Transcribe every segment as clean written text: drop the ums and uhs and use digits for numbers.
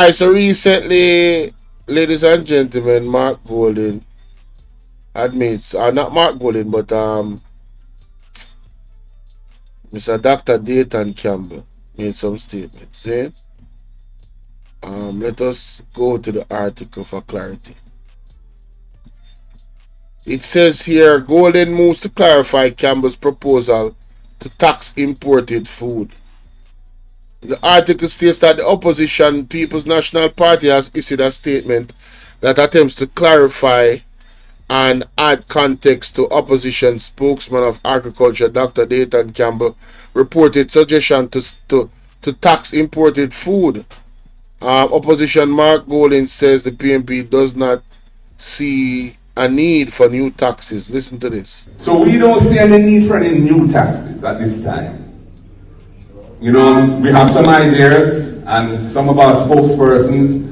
Alright, so recently, ladies and gentlemen, Mark Golden admits, not Mark Golden, but Mr. Dr. Dayton Campbell made some statements. Eh? Let us go to the article for clarity. It says here, Golden moves to clarify Campbell's proposal to tax imported food. The article states that the opposition People's National Party has issued a statement that attempts to clarify and add context to opposition spokesman of agriculture Dr. Dayton Campbell reported suggestion to tax imported food. Opposition Mark Golden says the PNP does not see a need for new taxes. Listen to this. So we don't see any need for any new taxes at this time. We have some ideas, and some of our spokespersons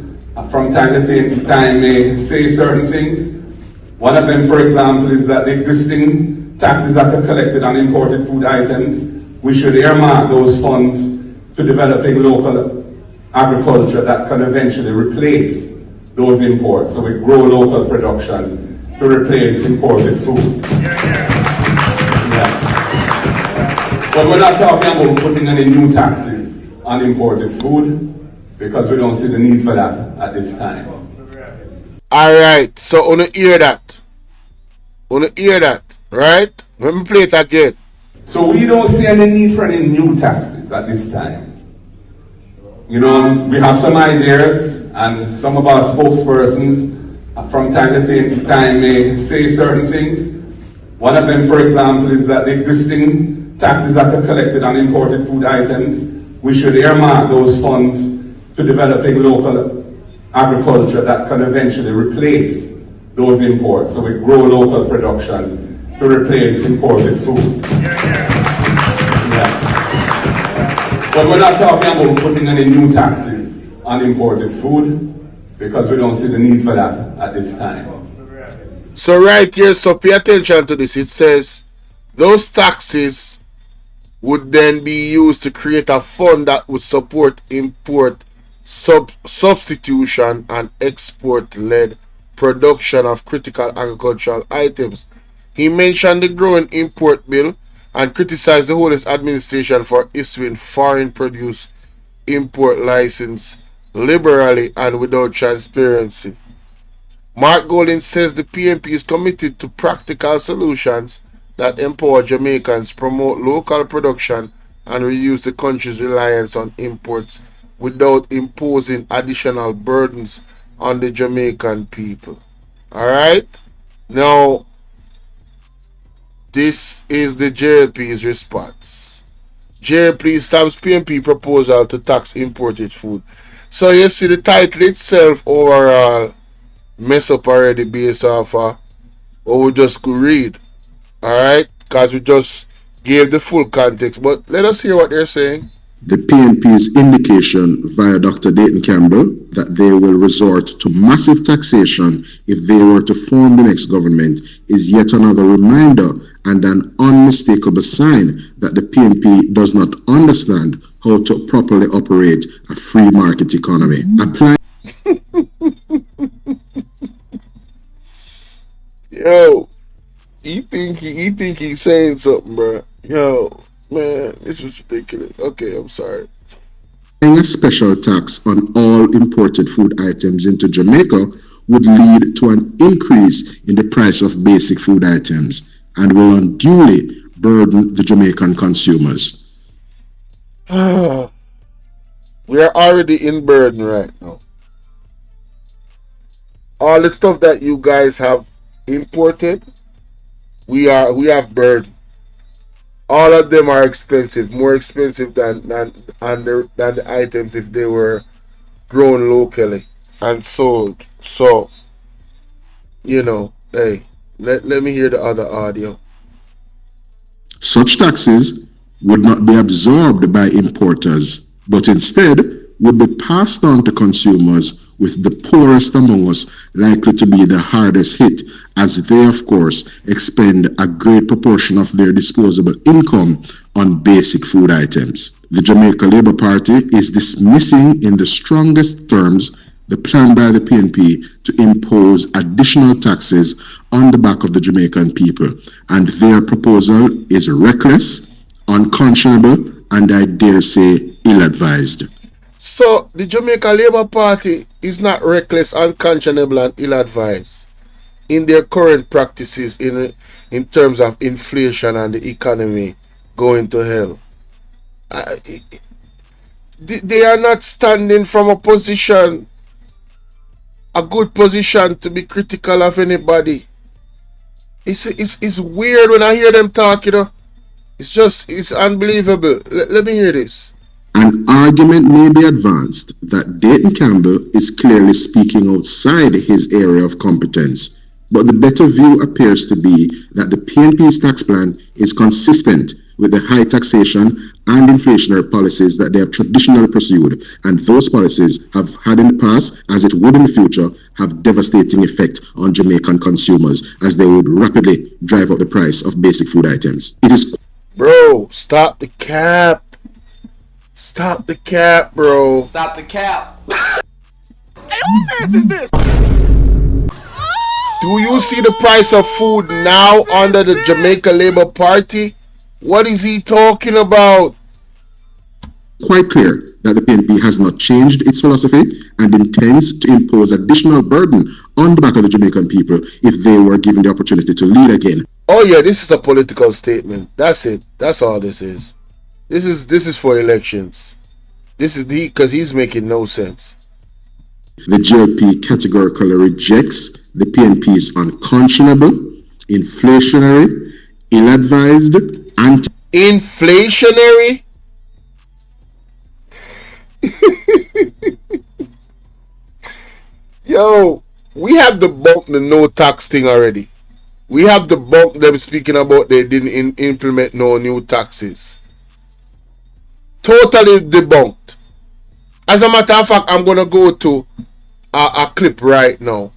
from time to time may say certain things. One of them, for example, is that the existing taxes that are collected on imported food items, we should earmark those funds to developing local agriculture that can eventually replace those imports. So we grow local production to replace imported food. But we're not talking about putting any new taxes on imported food because we don't see the need for that at this time. Alright, so wanna hear that. Right? Let me play it again. So we don't see any need for any new taxes at this time. We have some ideas, and some of our spokespersons from time to time may say certain things. One of them, for example, is that the existing taxes that are collected on imported food items, we should earmark those funds to developing local agriculture that can eventually replace those imports. So we grow local production to replace imported food. But we're not talking about putting any new taxes on imported food because we don't see the need for that at this time. So right here, so pay attention to this. It says those taxes would then be used to create a fund that would support import substitution and export-led production of critical agricultural items. He mentioned the growing import bill and criticized the Holdings administration for issuing foreign produce import license liberally and without transparency. Mark Golden says the PNP is committed to practical solutions that empower Jamaicans, promote local production, and reduce the country's reliance on imports without imposing additional burdens on the Jamaican people. Alright? Now, this is the JLP's response. JLP stamps PNP proposal to tax imported food. So you see the title itself overall mess up already based off what we just could read. Alright? Because we just gave the full context. But let us hear what they're saying. The PNP's indication via Dr. Dayton Campbell that they will resort to massive taxation if they were to form the next government is yet another reminder and an unmistakable sign that the PNP does not understand how to properly operate a free market economy. Yo, he think he's saying something, bro. Yo, man, this was ridiculous. Okay, I'm sorry. Applying a special tax on all imported food items into Jamaica would lead to an increase in the price of basic food items and will unduly burden the Jamaican consumers. We are already in burden right now. All the stuff that you guys have imported, we have burden. All of them are expensive, more expensive than the items if they were grown locally and sold. So, hey, let me hear the other audio. Such taxes would not be absorbed by importers, but instead would be passed on to consumers, with the poorest among us likely to be the hardest hit, as they, of course, expend a great proportion of their disposable income on basic food items. The Jamaica Labour Party is dismissing in the strongest terms the plan by the PNP to impose additional taxes on the back of the Jamaican people, and their proposal is reckless, unconscionable, and I dare say ill-advised. So the Jamaica Labour Party is not reckless, unconscionable, and ill-advised in their current practices in terms of inflation and the economy going to hell. They are not standing from a position, a good position, to be critical of anybody. It's weird when I hear them talk, It's unbelievable. Let me hear this. An argument may be advanced that Dayton Campbell is clearly speaking outside his area of competence, but the better view appears to be that the PNP's tax plan is consistent with the high taxation and inflationary policies that they have traditionally pursued, and those policies have had in the past, as it would in the future, have devastating effect on Jamaican consumers, as they would rapidly drive up the price of basic food items. It is... Bro, stop the cap. Stop the cap, bro. Stop the cap. Hey, who is this? Do you see the price of food now under the Jamaica Labour Party? What is he talking about? Quite clear that the PNP has not changed its philosophy and intends to impose additional burden on the back of the Jamaican people if they were given the opportunity to lead again. Oh yeah, this is a political statement. That's it. That's all this is. This is for elections. This is because he's making no sense. The GLP categorically rejects the PNP's unconscionable, inflationary, ill-advised, inflationary? Yo, we have debunked the no tax thing already. We have debunked them speaking about they didn't implement no new taxes. Totally debunked. As a matter of fact, I'm going to go to a clip right now.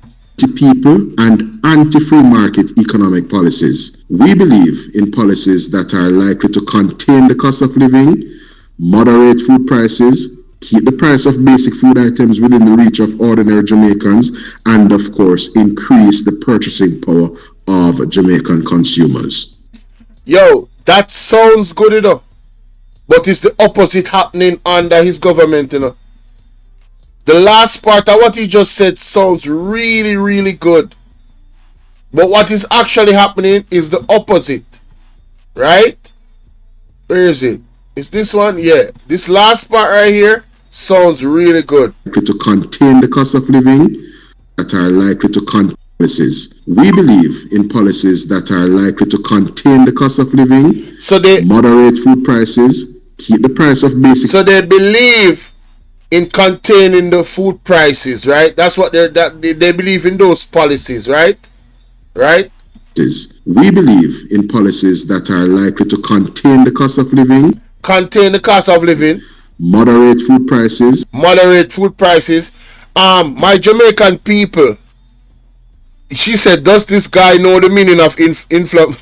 People and anti-free market economic policies. We believe in policies that are likely to contain the cost of living, moderate food prices, keep the price of basic food items within the reach of ordinary Jamaicans, and of course, increase the purchasing power of Jamaican consumers. Yo, that sounds good enough. But it's the opposite happening under his government, The last part of what he just said sounds really, really good. But what is actually happening is the opposite. Right? Where is it? Is this one? Yeah. This last part right here sounds really good. To contain the cost of living that are likely to contain policies. We believe in policies that are likely to contain the cost of living, so they moderate food prices, keep the price of basic... So they believe in containing the food prices, right? That's what they believe in, those policies, right? Right? We believe in policies that are likely to contain the cost of living. Contain the cost of living. Moderate food prices. Moderate food prices. My Jamaican people, she said, does this guy know the meaning of inflammation?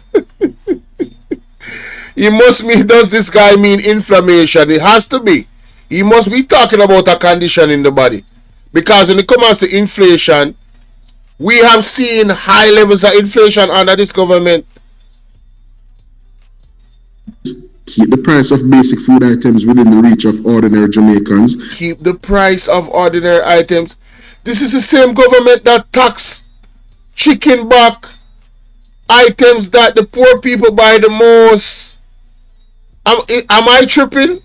He must mean, does this guy mean inflammation? It has to be. He must be talking about a condition in the body. Because when it comes to inflation, we have seen high levels of inflation under this government. Keep the price of basic food items within the reach of ordinary Jamaicans. Keep the price of ordinary items. This is the same government that tax chicken back items that the poor people buy the most. Am I tripping?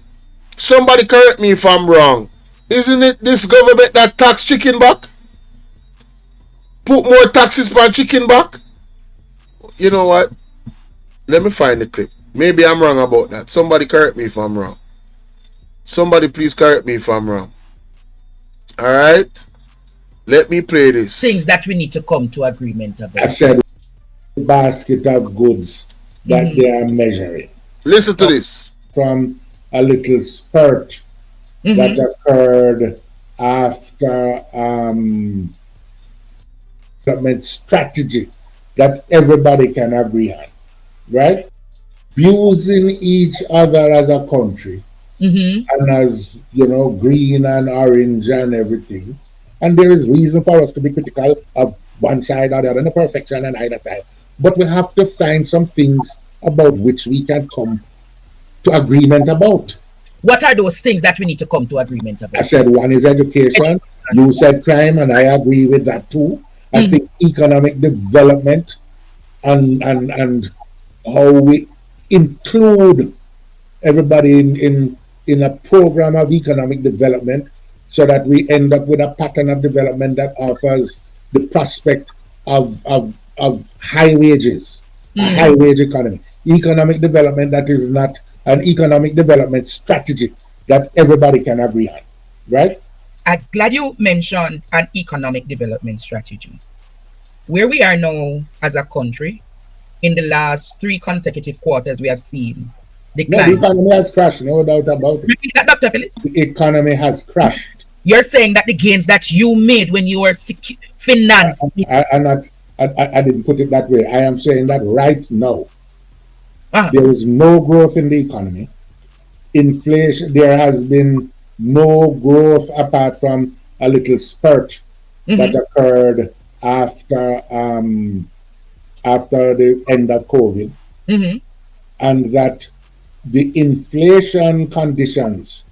Somebody correct me if I'm wrong. Isn't it this government that tax chicken back? Put more taxes on chicken back? You know what? Let me find the clip. Maybe I'm wrong about that. Somebody correct me if I'm wrong. Somebody please correct me if I'm wrong. Alright? Let me play this. Things that we need to come to agreement about. I said basket of goods that they are measuring. Listen to this. From a little spurt that Mm-hmm. occurred after development strategy that everybody can agree on, right? Abusing each other as a country Mm-hmm. and as green and orange and everything. And there is reason for us to be critical of one side or the other, no perfection on either side. But we have to find some things about which we can come to agreement about. What are those things that we need to come to agreement I about? said one is education. Education. You said crime, and I agree with that too. I Mm-hmm. think economic development and how we include everybody in a program of economic development so that we end up with a pattern of development that offers the prospect of high wages, a high Mm. wage economy. Economic development that is not an economic development strategy that everybody can agree on, right? I'm glad you mentioned an economic development strategy. Where we are now as a country, in the last 3 consecutive quarters, we have seen No, the decline. economy has crashed, no doubt about it. Repeat that, Dr. Phillips. The economy has crashed. You're saying that the gains that you made when you were financed. I'm not, I didn't put it that way. I am saying that right now, Uh, there is no growth in the economy. Inflation, there has been no growth apart from a little spurt that mm-hmm. occurred after the end of COVID, Mm-hmm. and that the inflation conditions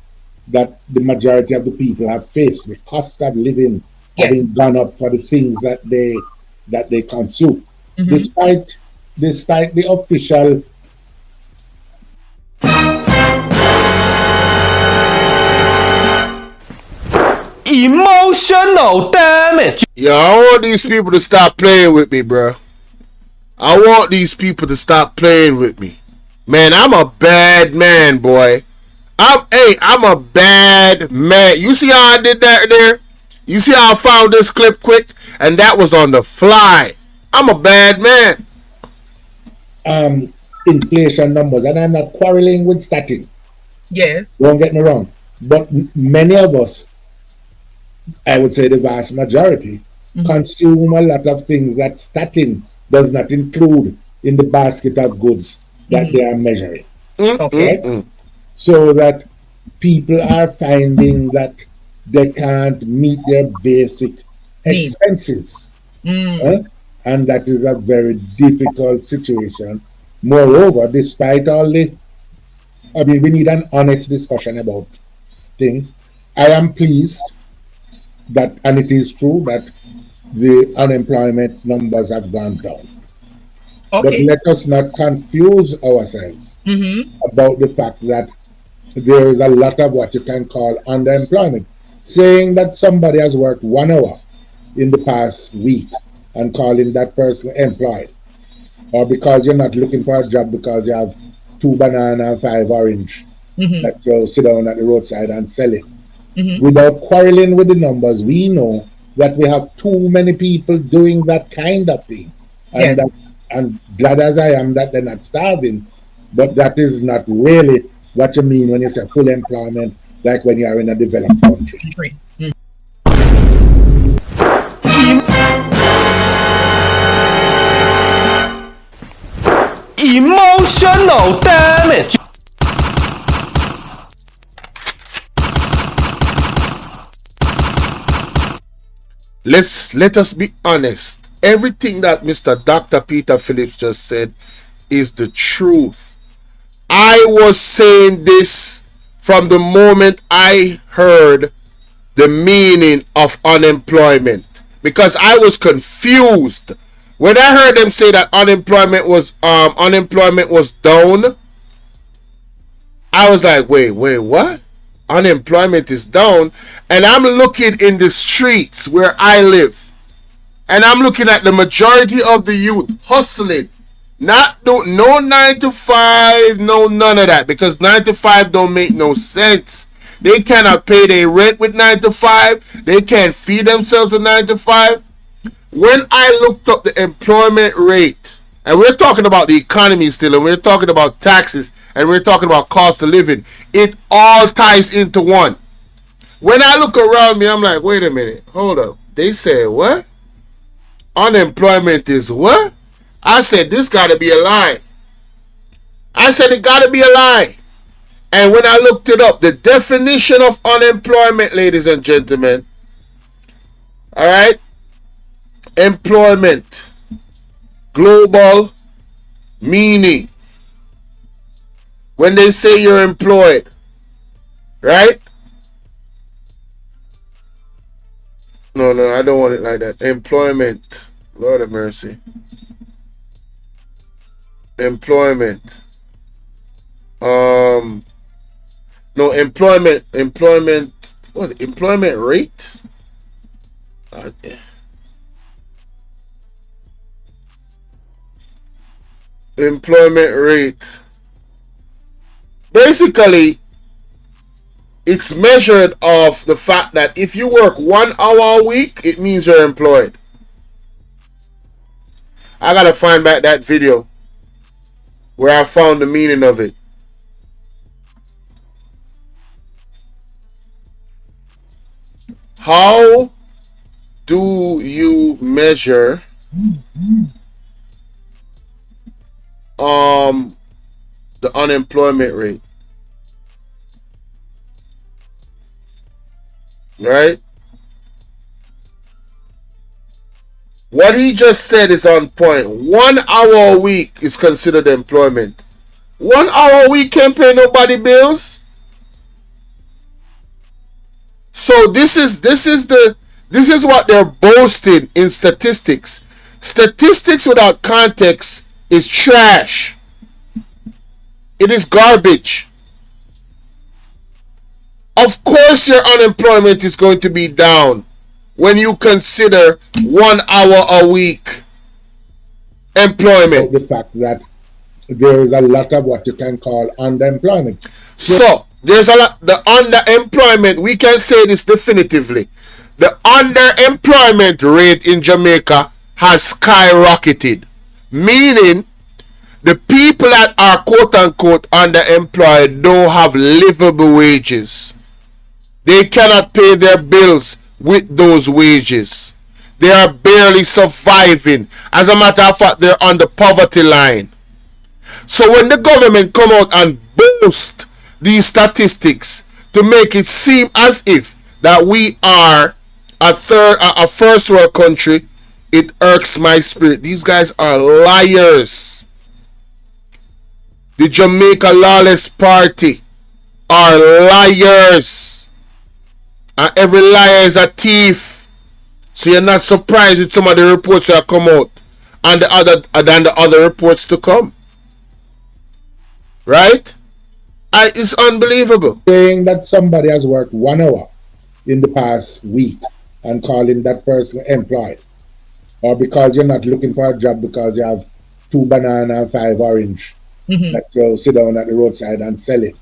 that the majority of the people have faced, the cost of living Yes. having gone up for the things that they consume, Mm-hmm. despite the official Emotional damage. Yo, I want these people to stop playing with me, bro. I want these people to stop playing with me. Man, I'm a bad man, boy. I'm a bad man. You see how I did that there? You see how I found this clip quick? And that was on the fly. I'm a bad man. inflation numbers, and I'm not quarreling with statin. Yes. Don't get me wrong, but many of us, I would say the vast majority, Mm-hmm. consume a lot of things that statin does not include in the basket of goods that Mm-hmm. they are measuring. Okay. Right? So that people are finding that they can't meet their basic Needs. expenses. Mm. Huh? And that is a very difficult situation. Moreover, despite all the, I mean, we need an honest discussion about things. I am pleased that, and it is true that the unemployment numbers have gone down. But Okay. let us not confuse ourselves Mm-hmm. about the fact that there is a lot of what you can call underemployment. Saying that somebody has worked 1 hour in the past week and calling that person employed, or because you're not looking for a job because you have 2 banana and 5 orange Mm-hmm. that you sit down at the roadside and sell it. Mm-hmm. Without quarreling with the numbers, we know that we have too many people doing that kind of thing. And Yes. that, and glad as I am that they're not starving, but that is not really what you mean when you say full employment, like when you are in a developed country. Free. Mm. Emotional damage. Let us be honest. Everything that Mr. Dr. Peter Phillips just said is the truth. I was saying this from the moment I heard the meaning of unemployment because I was confused when I heard them say that unemployment was down. I was like, wait, what? Unemployment is down, and I'm looking in the streets where I live, and I'm looking at the majority of the youth hustling. No 9 to 5, no none of that, because 9 to 5 don't make no sense. They cannot pay their rent with 9 to 5. They can't feed themselves with 9 to 5. When I looked up the employment rate, and we're talking about the economy still, and we're talking about taxes, and we're talking about cost of living, it all ties into one. When I look around me, I'm like, wait a minute, hold up. They said what? Unemployment is what? I said this gotta be a lie. I said it gotta be a lie. And when I looked it up, the definition of unemployment, ladies and gentlemen, all right, employment, global meaning. When they say you're employed, right? No, no, I don't want it like that. Employment. Lord of mercy. Employment. No, employment, what was it? Employment rate? Yeah. Employment rate. Basically, it's measured off the fact that if you work 1 hour a week, it means you're employed. I gotta find back that video where I found the meaning of it. How do you measure the unemployment rate? Right? What he just said is on point. 1 hour a week is considered employment. 1 hour a week can't pay nobody bills. So this is what they're boasting in statistics. Statistics without context is trash. It is garbage. Of course your unemployment is going to be down when you consider 1 hour a week employment. The fact that there is a lot of what you can call underemployment. So there's a lot. The underemployment, we can say this definitively. The underemployment rate in Jamaica has skyrocketed, meaning the people that are quote unquote underemployed don't have livable wages. They cannot pay their bills with those wages. They are barely surviving. As a matter of fact, they're on the poverty line. So when the government come out and boast these statistics to make it seem as if that we are a first world country, it irks my spirit. These guys are liars. The Jamaica Lawless Party are liars. And every liar is a thief. So you're not surprised with some of the reports that come out and the other reports to come. Right? It's unbelievable. Saying that somebody has worked 1 hour in the past week and calling that person employed, or because you're not looking for a job because you have 2 banana and 5 orange that you sit down at the roadside and sell it.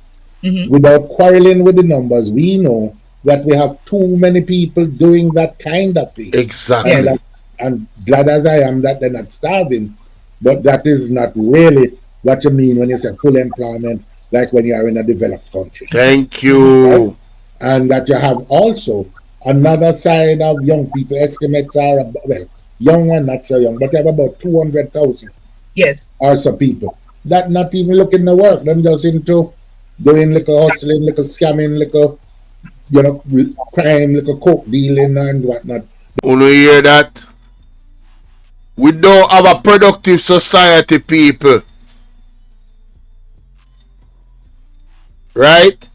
Without quarreling with the numbers, we know that we have too many people doing that kind of thing. Exactly. And glad as I am that they're not starving, but that is not really what you mean when you say full employment, like when you are in a developed country. Thank you. Right? And that you have also another side of young people. Estimates are, well, young and not so young, but you have about 200,000. Yes. Or some people that not even looking to work. Them just into doing little hustling, little scamming, little, crime, little coke dealing and whatnot. Wanna hear that? We don't have a productive society, people. Right?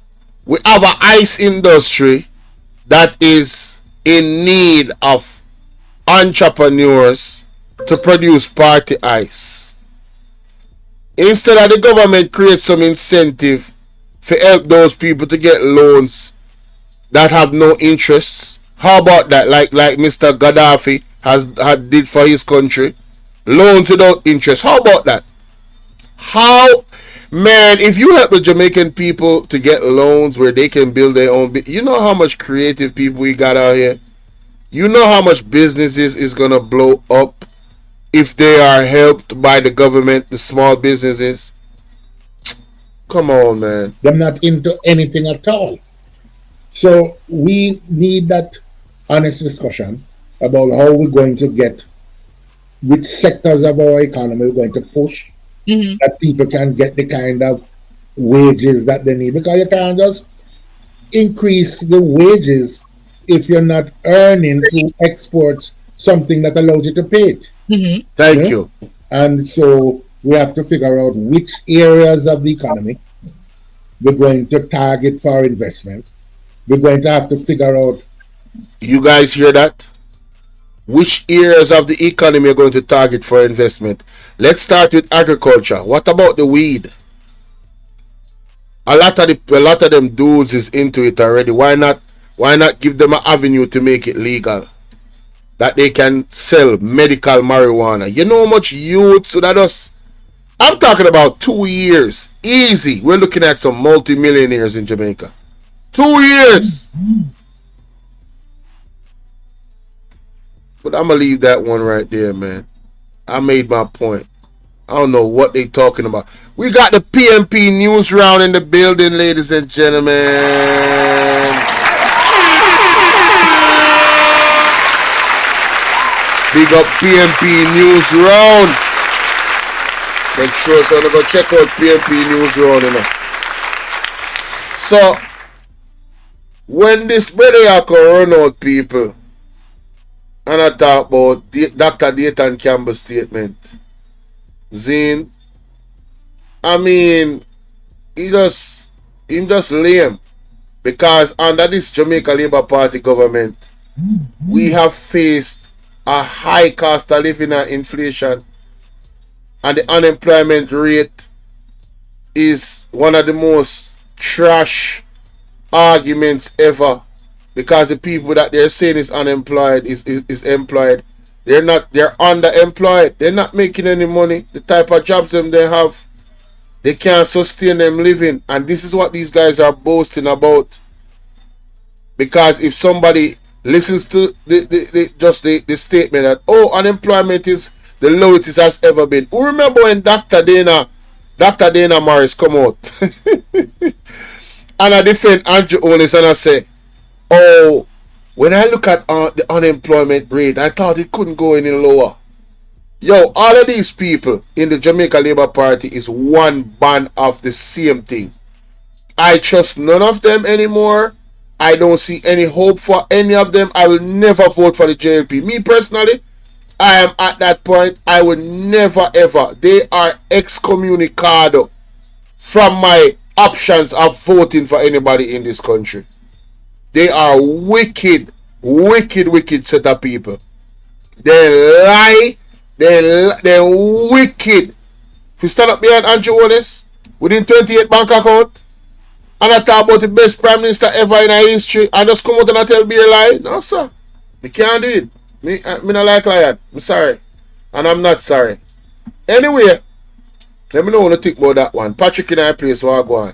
We have an ice industry that is in need of entrepreneurs to produce party ice. Instead of the government create some incentive to help those people to get loans that have no interest. How about that? Like Mr. Gaddafi had did for his country. Loans without interest. How about that? Man, if you help the Jamaican people to get loans where they can build their own, you know how much creative people we got out here? You know how much businesses is going to blow up if they are helped by the government, the small businesses? Come on, man. They're not into anything at all. So we need that honest discussion about how we're going to get which sectors of our economy we're going to push Mm-hmm. that people can get the kind of wages that they need, because you can't just increase the wages if you're not earning through exports something that allows you to pay it. Mm-hmm. You Thank know? you. And so we have to figure out which areas of the economy we're going to target for investment. We're going to have to figure out. You guys hear that? Which areas of the economy are going to target for investment? Let's start with agriculture. What about the weed? A lot of them dudes is into it already. Why not give them an avenue to make it legal? That they can sell medical marijuana. You know how much youths would that us? I'm talking about 2 years. Easy. We're looking at some multi-millionaires in Jamaica. 2 years. But I'm gonna leave that one right there, man. I made my point. I don't know what they talking about. We got the PMP news round in the building, ladies and gentlemen. Big up PMP news round. Make sure so go check out PMP news round, you know. So when this brother can run out people, and I talk about Dr. Dayton Campbell statement, Zane, I mean, he just lame, because under this Jamaica Labour Party government, we have faced a high cost of living and inflation, and the unemployment rate is one of the most trash arguments ever, because the people that they're saying is unemployed is employed. They're underemployed. They're not making any money. The type of jobs them they have, they can't sustain them living. And this is what these guys are boasting about. Because if somebody listens to the statement that, oh, unemployment is the lowest it has ever been. Who remember when Dr. Dana Morris come out and I defend Andrew Onis and I say, oh, when I look at the unemployment rate, I thought it couldn't go any lower. Yo, all of these people in the Jamaica Labour Party is one band of the same thing. I trust none of them anymore. I don't see any hope for any of them. I will never vote for the JLP. Me personally, I am at that point. I will never ever. They are excommunicado from my options of voting for anybody in this country. They are wicked, wicked, wicked set of people. They lie. They're wicked. If you stand up behind Andrew Wallace within 28 bank account and I talk about the best prime minister ever in our history and just come out and I tell be a lie, no sir. Me can't do it. Me not like lion. I'm sorry. And I'm not sorry. Anyway, let me know what you think about that one. Patrick in our place, what I go on.